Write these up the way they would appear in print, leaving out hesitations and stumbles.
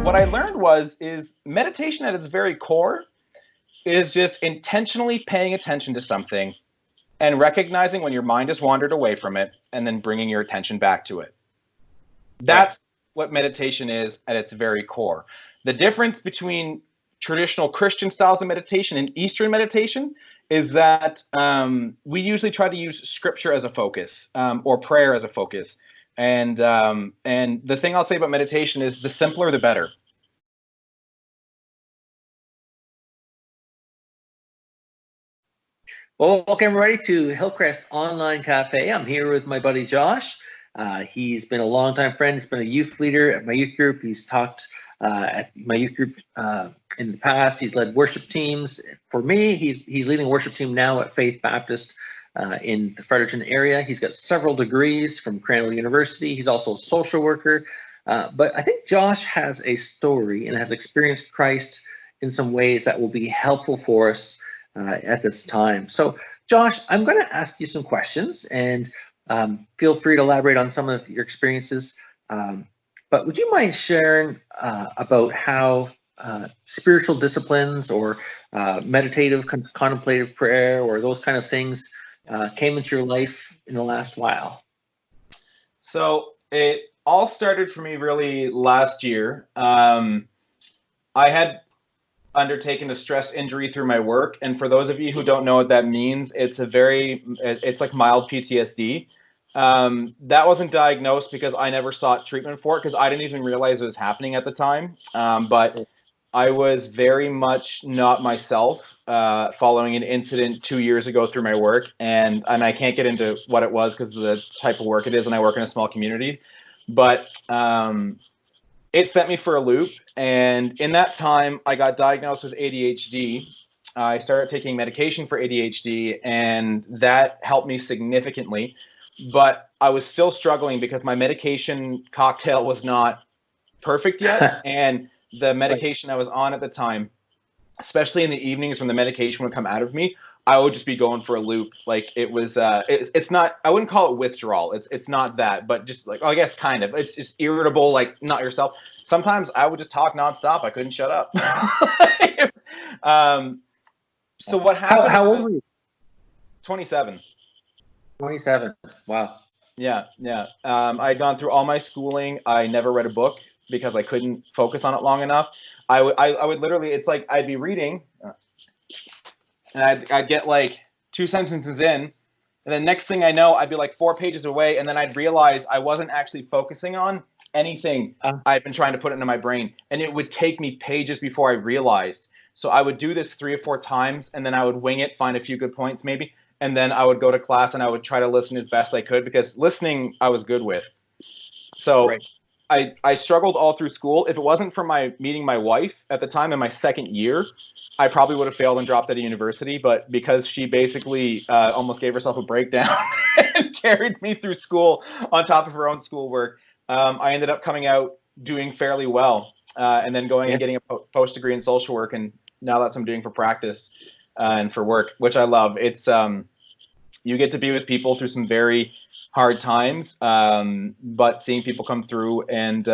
what I learned is meditation at its very core is just intentionally paying attention to something and recognizing when your mind has wandered away from it and then bringing your attention back to it. Right. That's what meditation is at its very core. The difference between traditional Christian styles of meditation and Eastern meditation is that we usually try to use scripture as a focus, or prayer as a focus. And the thing I'll say about meditation is the simpler, the better. Well, welcome everybody to Hillcrest Online Cafe. I'm here with my buddy Josh. He's been a longtime friend. He's been a youth leader at my youth group. He's talked at my youth group in the past. He's led worship teams. For me, he's leading a worship team now at Faith Baptist in the Fredericton area. He's got several degrees from Crandall University. He's also a social worker. But I think Josh has a story and has experienced Christ in some ways that will be helpful for us at this time. So, Josh, I'm going to ask you some questions, and feel free to elaborate on some of your experiences. But would you mind sharing about how spiritual disciplines or meditative, contemplative prayer or those kind of things came into your life in the last while? So it all started for me really last year. I had undertaken a stress injury through my work, and for those of you who don't know what that means, it's like mild PTSD. That wasn't diagnosed because I never sought treatment for it, because I didn't even realize it was happening at the time. But I was very much not myself following an incident 2 years ago through my work, and I can't get into what it was because of the type of work it is, and I work in a small community. But it sent me for a loop, and in that time, I got diagnosed with ADHD. I started taking medication for ADHD, and that helped me significantly. But I was still struggling because my medication cocktail was not perfect yet, and the medication I was on at the time, especially in the evenings when the medication would come out of me, I would just be going for a loop. Like it was, it's not, I wouldn't call it withdrawal. It's not that, but just like, I guess kind of, it's just irritable, like not yourself. Sometimes I would just talk nonstop. I couldn't shut up. So what happened? How old were you? 27. 27. Wow. Yeah. I had gone through all my schooling. I never read a book because I couldn't focus on it long enough. I would literally, it's like I'd be reading, and I'd get like 2 sentences in, and then next thing I know, I'd be like 4 pages away, and then I'd realize I wasn't actually focusing on anything I'd been trying to put into my brain, and it would take me pages before I realized. So I would do this 3 or 4 times, and then I would wing it, find a few good points maybe, and then I would go to class and I would try to listen as best I could, because listening I was good with. So right. I struggled all through school. If it wasn't for my meeting my wife at the time in my second year, I probably would have failed and dropped out of university, but because she basically almost gave herself a breakdown and carried me through school on top of her own schoolwork, I ended up coming out doing fairly well, and then going and getting a post degree in social work, and now that's what I'm doing for practice and for work, which I love. It's you get to be with people through some very hard times, but seeing people come through and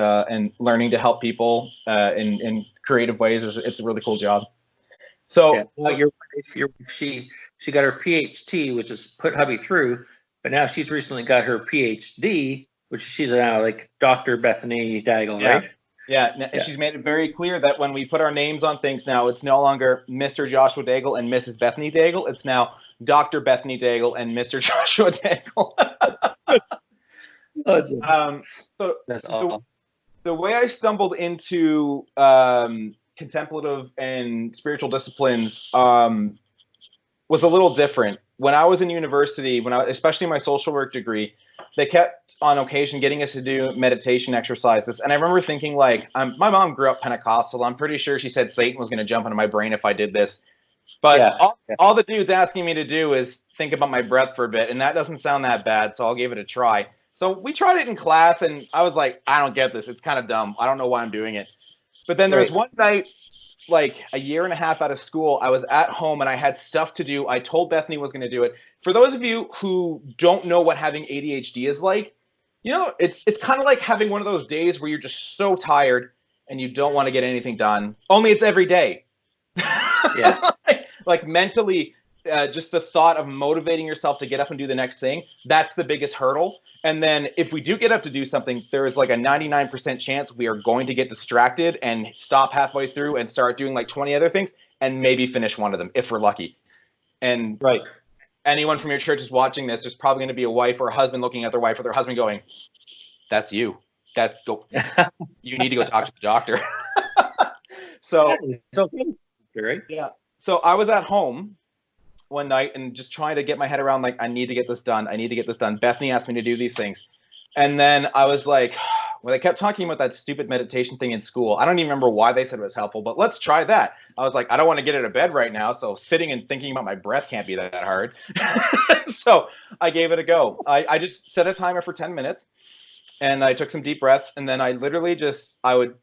learning to help people in creative ways it's a really cool job. So your wife, she got her PhD, which has put hubby through, but now she's recently got her PhD, which she's now like Dr. Bethany Daigle, right? Yeah, and she's made it very clear that when we put our names on things now, it's no longer Mr. Joshua Daigle and Mrs. Bethany Daigle. It's now Dr. Bethany Daigle and Mr. Joshua Daigle. So that's awesome. The way I stumbled into contemplative and spiritual disciplines was a little different. When I was in university, especially my social work degree, they kept on occasion getting us to do meditation exercises. And I remember thinking, like, my mom grew up Pentecostal. I'm pretty sure she said Satan was going to jump into my brain if I did this. But all the dude's asking me to do is think about my breath for a bit. And that doesn't sound that bad, so I'll give it a try. So we tried it in class, and I was like, I don't get this. It's kind of dumb. I don't know why I'm doing it. But then there was one night, like a year and a half out of school, I was at home and I had stuff to do. I told Bethany was going to do it. For those of you who don't know what having ADHD is like, you know, it's kind of like having one of those days where you're just so tired and you don't want to get anything done. Only it's every day. Yeah. Like mentally, just the thought of motivating yourself to get up and do the next thing, that's the biggest hurdle. And then if we do get up to do something, there is like a 99% chance we are going to get distracted and stop halfway through and start doing like 20 other things and maybe finish one of them if we're lucky. And Right. anyone from your church is watching this, there's probably going to be a wife or a husband looking at their wife or their husband going, that's you. You need to go talk to the doctor. So it's okay. Right? yeah. So I was at home one night and just trying to get my head around, like, I need to get this done. I need to get this done. Bethany asked me to do these things. And then I was like, well, they kept talking about that stupid meditation thing in school. I don't even remember why they said it was helpful, but let's try that. I was like, I don't want to get out of bed right now, so sitting and thinking about my breath can't be that hard. So I gave it a go. I just set a timer for 10 minutes, and I took some deep breaths, and then I literally I would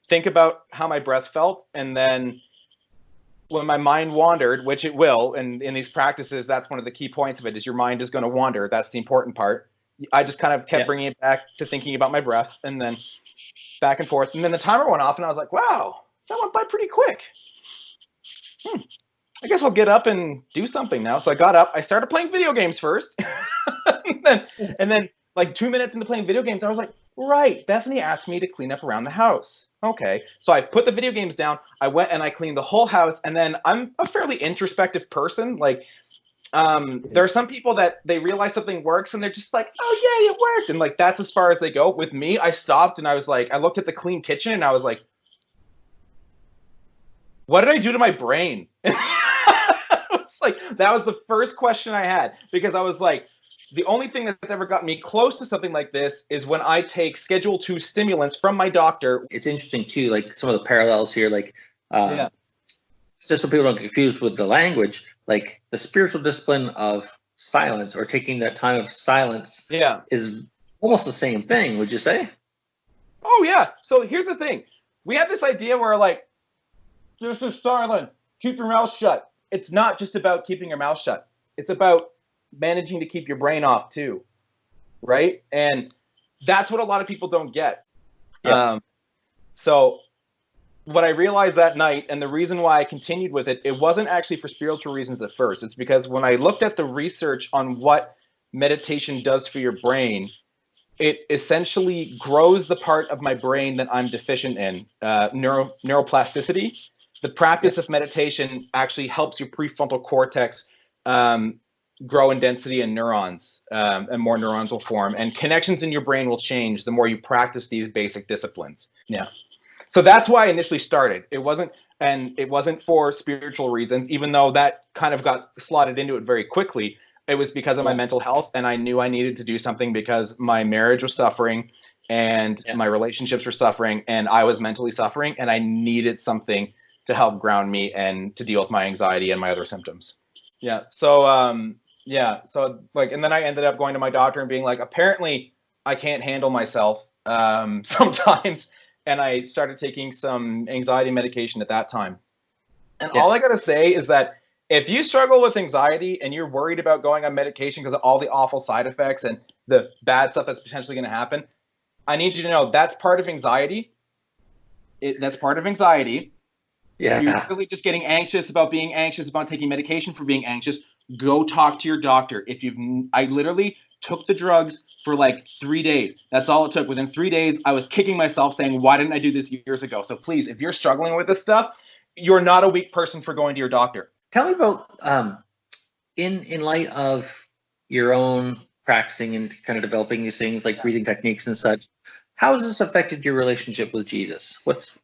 think about how my breath felt, and then when my mind wandered, which it will, and in these practices, that's one of the key points of it, is your mind is going to wander. That's the important part. I just kind of kept bringing it back to thinking about my breath, and then back and forth. And then the timer went off, and I was like, wow, that went by pretty quick. I guess I'll get up and do something now. So I got up. I started playing video games first. and then like 2 minutes into playing video games, I was like, right, Bethany asked me to clean up around the house. Okay. So I put the video games down. I went and I cleaned the whole house. And then I'm a fairly introspective person. Like, there are some people that they realize something works and they're just like, oh yeah, it worked. And like, that's as far as they go. With me, I stopped and I was like, I looked at the clean kitchen and I was like, what did I do to my brain? It's like, that was the first question I had, because I was like, the only thing that's ever gotten me close to something like this is when I take Schedule 2 stimulants from my doctor. It's interesting too, like some of the parallels here, like, just so people don't get confused with the language, like the spiritual discipline of silence, or taking that time of silence, is almost the same thing, would you say? Oh yeah. So here's the thing. We have this idea where like, this is silent, keep your mouth shut. It's not just about keeping your mouth shut. It's about managing to keep your brain off too, right? And that's what a lot of people don't get. So what I realized that night, and the reason why I continued with it, it wasn't actually for spiritual reasons at first. It's because when I looked at the research on what meditation does for your brain, it essentially grows the part of my brain that I'm deficient in, neuroplasticity. The practice of meditation actually helps your prefrontal cortex grow in density in neurons, and more neurons will form, and connections in your brain will change the more you practice these basic disciplines. Yeah. So that's why I initially started. It wasn't for spiritual reasons, even though that kind of got slotted into it very quickly. It was because of my mental health, and I knew I needed to do something because my marriage was suffering, and my relationships were suffering, and I was mentally suffering, and I needed something to help ground me and to deal with my anxiety and my other symptoms. Yeah. So, so like, and then I ended up going to my doctor and being like, apparently I can't handle myself sometimes. And I started taking some anxiety medication at that time. And all I got to say is that if you struggle with anxiety and you're worried about going on medication because of all the awful side effects and the bad stuff that's potentially going to happen, I need you to know that's part of anxiety. That's part of anxiety. Yeah. If you're really just getting anxious about being anxious, about taking medication for being anxious, go talk to your doctor. I literally took the drugs for like 3 days. That's all it took. Within 3 days, I was kicking myself saying, why didn't I do this years ago? So please, if you're struggling with this stuff, you're not a weak person for going to your doctor. Tell me about, in light of your own practicing and kind of developing these things like breathing techniques and such, how has this affected your relationship with Jesus? What's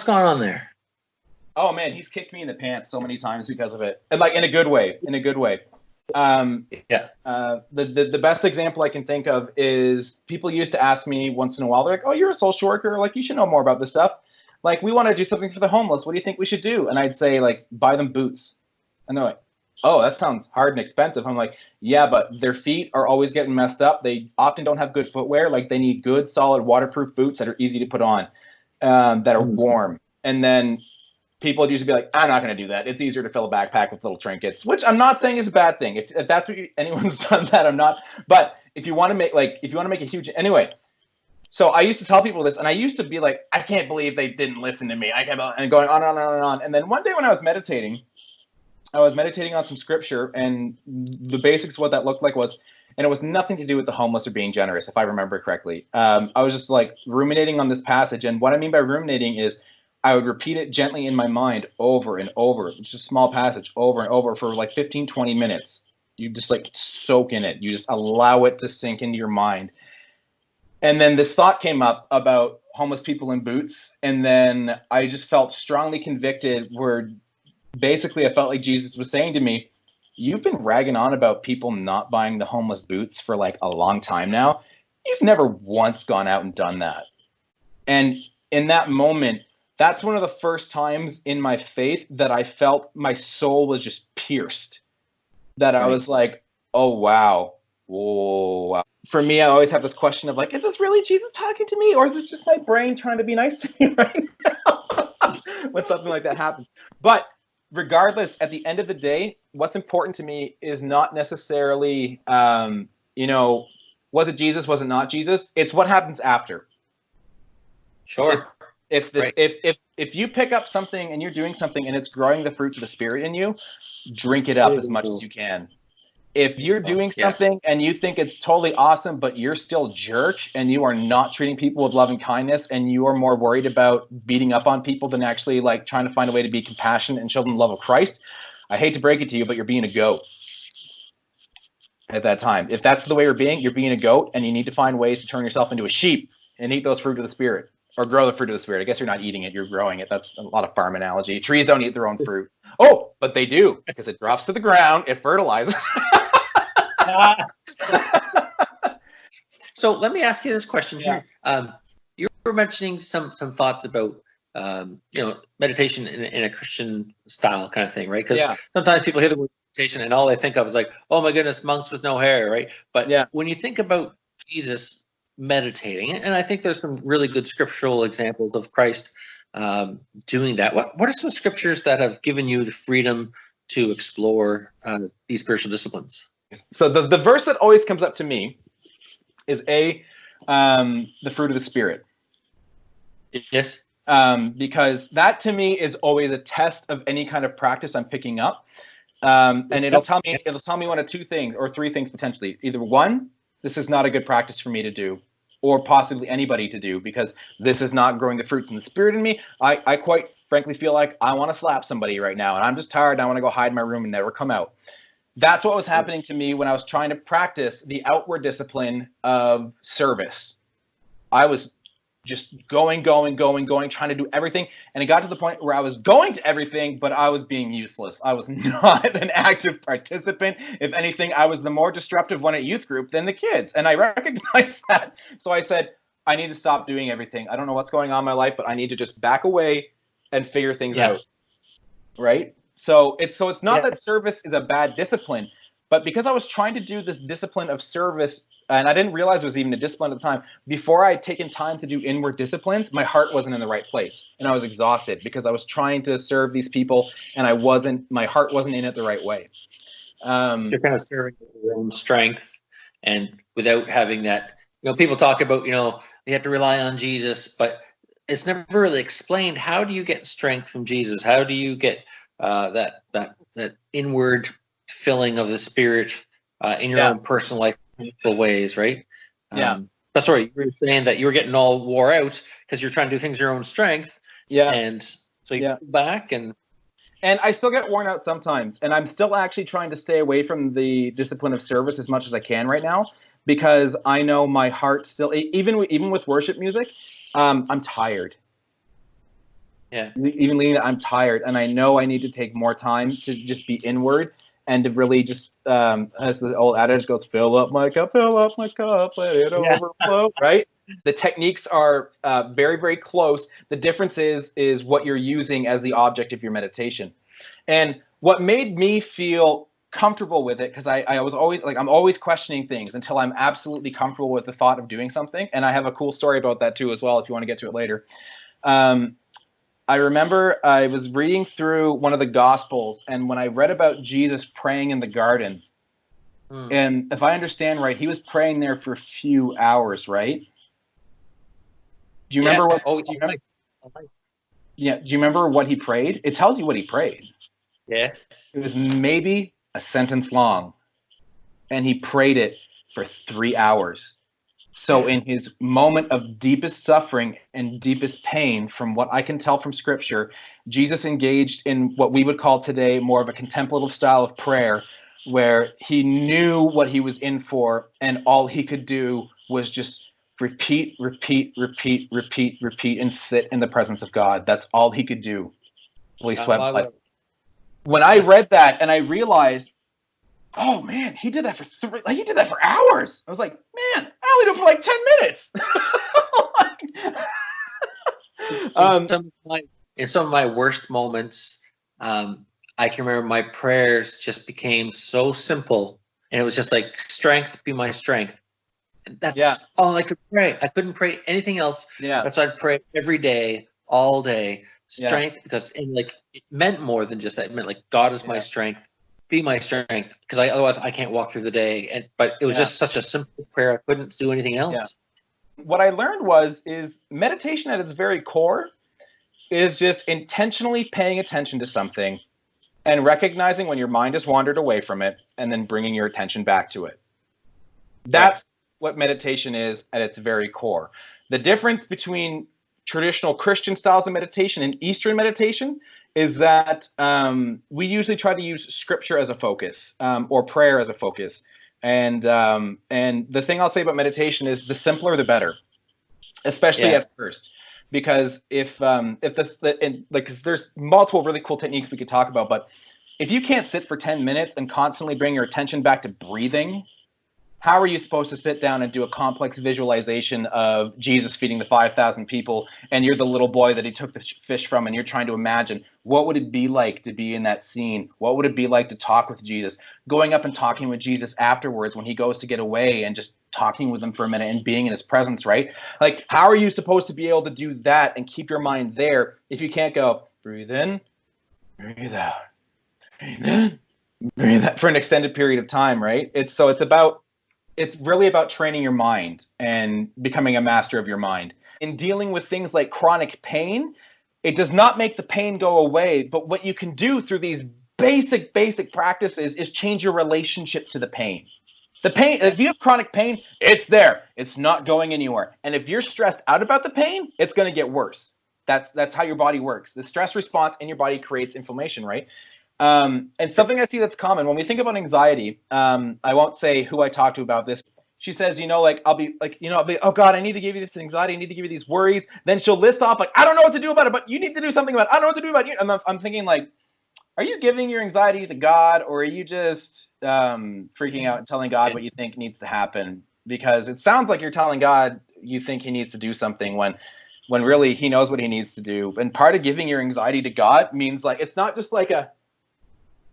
going on there? Oh man, he's kicked me in the pants so many times because of it, and like in a good way. The best example I can think of is people used to ask me once in a while. They're like, "Oh, you're a social worker. Like, you should know more about this stuff. Like, we want to do something for the homeless. What do you think we should do?" And I'd say, like, buy them boots. And they're like, "Oh, that sounds hard and expensive." I'm like, "Yeah, but their feet are always getting messed up. They often don't have good footwear. Like, they need good, solid, waterproof boots that are easy to put on, that are warm." And then people usually be like, "I'm not going to do that. It's easier to fill a backpack with little trinkets," which I'm not saying is a bad thing. If that's what anyone's done that, I'm not. But if you want to make a huge, anyway, So I used to tell people this, and I used to be like, I can't believe they didn't listen to me. I kept and going on and on and on. And then one day when I was meditating on some scripture, and the basics of what that looked like was, and it was nothing to do with the homeless or being generous, if I remember correctly. I was just like ruminating on this passage, and what I mean by ruminating is I would repeat it gently in my mind over and over. It's just a small passage over and over for like 15, 20 minutes. You just like soak in it. You just allow it to sink into your mind. And then this thought came up about homeless people in boots, and then I just felt strongly convicted where basically I felt like Jesus was saying to me, you've been ragging on about people not buying the homeless boots for like a long time now. You've never once gone out and done that. And in that moment, that's one of the first times in my faith that I felt my soul was just pierced. That I was like, oh, wow. Whoa, wow. For me, I always have this question of like, is this really Jesus talking to me? Or is this just my brain trying to be nice to me right now when something like that happens? But regardless, at the end of the day, what's important to me is not necessarily, was it Jesus? Was it not Jesus? It's what happens after. Sure. If you pick up something and you're doing something and it's growing the fruits of the Spirit in you, drink it up as much as you can. If you're doing something and you think it's totally awesome, but you're still jerk and you are not treating people with love and kindness, and you are more worried about beating up on people than actually like trying to find a way to be compassionate and show them the love of Christ, I hate to break it to you, but you're being a goat at that time. If that's the way you're being a goat, and you need to find ways to turn yourself into a sheep and eat those fruit of the Spirit, or grow the fruit of the Spirit. I guess you're not eating it, you're growing it. That's a lot of farm analogy. Trees don't eat their own fruit. Oh, but they do, because it drops to the ground, it fertilizes. So let me ask you this question here. You were mentioning some thoughts about meditation in a Christian style kind of thing, right? Because sometimes people hear the word meditation and all they think of is like, oh my goodness, monks with no hair, right? But when you think about Jesus meditating, and I think there's some really good scriptural examples of Christ doing that. What are some scriptures that have given you the freedom to explore these spiritual disciplines? So the verse that always comes up to me is the fruit of the Spirit. Yes. Because that to me is always a test of any kind of practice I'm picking up. And it'll tell me one of two things, or three things potentially. Either one, this is not a good practice for me to do, or possibly anybody to do, because this is not growing the fruits in the Spirit in me. I quite frankly feel like I want to slap somebody right now, and I'm just tired, and I want to go hide in my room and never come out. That's what was happening to me when I was trying to practice the outward discipline of service. I was just going, trying to do everything. And it got to the point where I was going to everything, but I was being useless. I was not an active participant. If anything, I was the more disruptive one at youth group than the kids. And I recognized that. So I said, I need to stop doing everything. I don't know what's going on in my life, but I need to just back away and figure things out. Right? So it's not that service is a bad discipline, but because I was trying to do this discipline of service, and I didn't realize it was even a discipline at the time, before I had taken time to do inward disciplines, my heart wasn't in the right place. And I was exhausted because I was trying to serve these people, and my heart wasn't in it the right way. You're kind of serving your own strength, and without having that, people talk about, you have to rely on Jesus, but it's never really explained. How do you get strength from Jesus? How do you get that inward filling of the Spirit in your own personal life, ways, right? But sorry, you were saying that you were getting all wore out because you're trying to do things your own strength. And so you go back and I still get worn out sometimes, and I'm still actually trying to stay away from the discipline of service as much as I can right now, because I know my heart still, even with worship music, I'm tired. Even leading it, I'm tired, and I know I need to take more time to just be inward and to really just, as the old adage goes, fill up my cup, let it overflow, right? The techniques are very, very close. The difference is what you're using as the object of your meditation. And what made me feel comfortable with it, because I was always like, I'm always questioning things until I'm absolutely comfortable with the thought of doing something. And I have a cool story about that too as well, if you want to get to it later. I remember I was reading through one of the Gospels, and when I read about Jesus praying in the garden, and if I understand right, he was praying there for a few hours, right? Do you remember what? Oh, Do you remember, yeah. Do you remember what he prayed? It tells you what he prayed. yes. It was maybe a sentence long, and he prayed it for 3 hours. So in his moment of deepest suffering and deepest pain, from what I can tell from scripture, Jesus engaged in what we would call today more of a contemplative style of prayer, where he knew what he was in for, and all he could do was just repeat, repeat, repeat, repeat, repeat, and sit in the presence of God. That's all he could do while he swept blood. When I read that and I realized, oh man, he did that for he did that for hours. I was like, man, I only do it for like 10 minutes. In some of my worst moments, I can remember my prayers just became so simple, and it was just like, strength be my strength. And that's all I could pray. I couldn't pray anything else. Yeah. That's what I'd pray every day, all day. Strength, because it meant more than just that. It meant like, God is my strength. Be my strength, because otherwise I can't walk through the day. But it was just such a simple prayer. I couldn't do anything else. Yeah. What I learned is meditation at its very core is just intentionally paying attention to something and recognizing when your mind has wandered away from it, and then bringing your attention back to it. That's what meditation is at its very core. The difference between traditional Christian styles of meditation and Eastern meditation is that we usually try to use scripture as a focus, or prayer as a focus. And the thing I'll say about meditation is, the simpler the better, especially at first, because if there's multiple really cool techniques we could talk about, but if you can't sit for 10 minutes and constantly bring your attention back to breathing, how are you supposed to sit down and do a complex visualization of Jesus feeding the 5,000 people, and you're the little boy that he took the fish from, and you're trying to imagine, what would it be like to be in that scene? What would it be like to talk with Jesus? Going up and talking with Jesus afterwards when he goes to get away, and just talking with him for a minute and being in his presence, right? Like, how are you supposed to be able to do that and keep your mind there if you can't go, breathe in, breathe out, breathe in, breathe out, for an extended period of time, right? It's really about training your mind and becoming a master of your mind. In dealing with things like chronic pain, it does not make the pain go away, but what you can do through these basic practices is change your relationship to the pain. The pain, if you have chronic pain, it's there. It's not going anywhere. And if you're stressed out about the pain, it's going to get worse. That's how your body works. The stress response in your body creates inflammation, right? And something I see that's common when we think about anxiety, I won't say who I talked to about this. She says, I'll be, oh God, I need to give you this anxiety. I need to give you these worries. Then she'll list off, like, I don't know what to do about it, but you need to do something about it. I don't know what to do about it. And I'm thinking, like, are you giving your anxiety to God, or are you just freaking out and telling God what you think needs to happen? Because it sounds like you're telling God you think he needs to do something when really he knows what he needs to do. And part of giving your anxiety to God means, like, it's not just like a,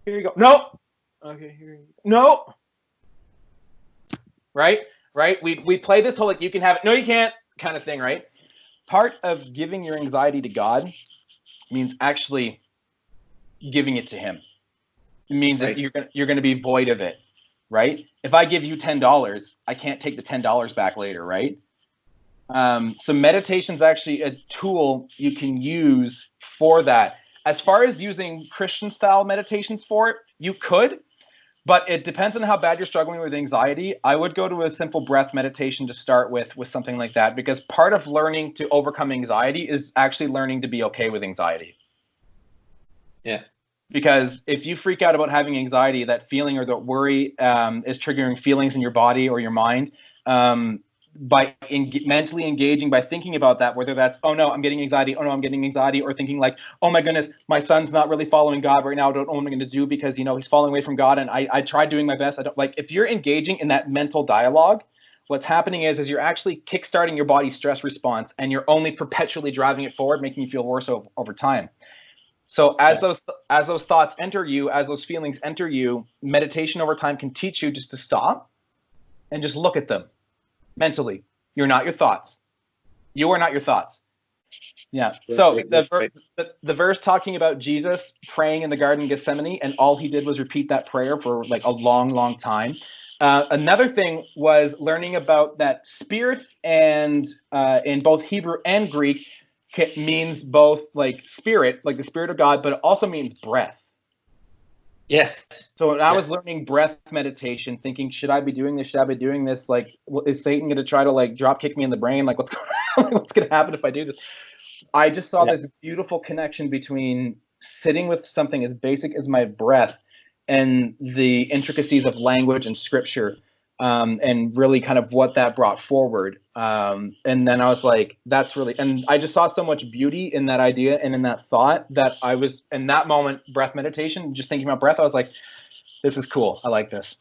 here you go. No. Okay, here you go. No. Right? We play this whole, like, you can have it, no, you can't kind of thing, right? Part of giving your anxiety to God means actually giving it to him. It means that you're going to be void of it, right? If I give you $10, I can't take the $10 back later, right? So meditation is actually a tool you can use for that. As far as using Christian style meditations for it, you could, but it depends on how bad you're struggling with anxiety. I would go to a simple breath meditation to start with something like that, because part of learning to overcome anxiety is actually learning to be okay with anxiety. Yeah. Because if you freak out about having anxiety, that feeling or that worry is triggering feelings in your body or your mind. By mentally engaging, by thinking about that, whether that's, oh no, I'm getting anxiety, oh no, I'm getting anxiety, or thinking like, oh my goodness, my son's not really following God right now, I don't know what I'm going to do because, he's falling away from God, and I tried doing my best. I don't, like, if you're engaging in that mental dialogue, what's happening is you're actually kickstarting your body's stress response, and you're only perpetually driving it forward, making you feel worse over time. So as those thoughts enter you, as those feelings enter you, meditation over time can teach you just to stop and just look at them. Mentally, you're not your thoughts. You are not your thoughts. Yeah. So the verse talking about Jesus praying in the Garden of Gethsemane, and all he did was repeat that prayer for like a long, long time. Another thing was learning about that spirit, and in both Hebrew and Greek means both like spirit, like the spirit of God, but it also means breath. Yes. So when I was learning breath meditation, thinking, should I be doing this? Should I be doing this? Like, is Satan going to try to like drop kick me in the brain? Like, what's going to happen if I do this? I just saw this beautiful connection between sitting with something as basic as my breath and the intricacies of language and scripture, and really kind of what that brought forward. And then I was like, that's really, and I just saw so much beauty in that idea and in that thought that I was, in that moment, breath meditation, just thinking about breath, I was like, this is cool. I like this.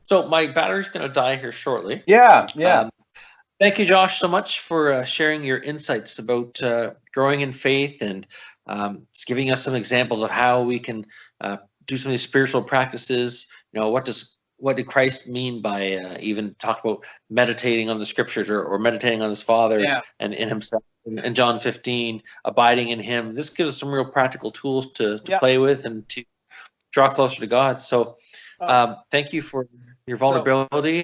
So my battery's going to die here shortly. Yeah. Thank you, Josh, so much for sharing your insights about growing in faith, and just giving us some examples of how we can do some of these spiritual practices. You know, what did Christ mean by even talk about meditating on the scriptures, or meditating on his Father and in himself? In John 15, abiding in him. This gives us some real practical tools to play with and to draw closer to God. So thank you for your vulnerability.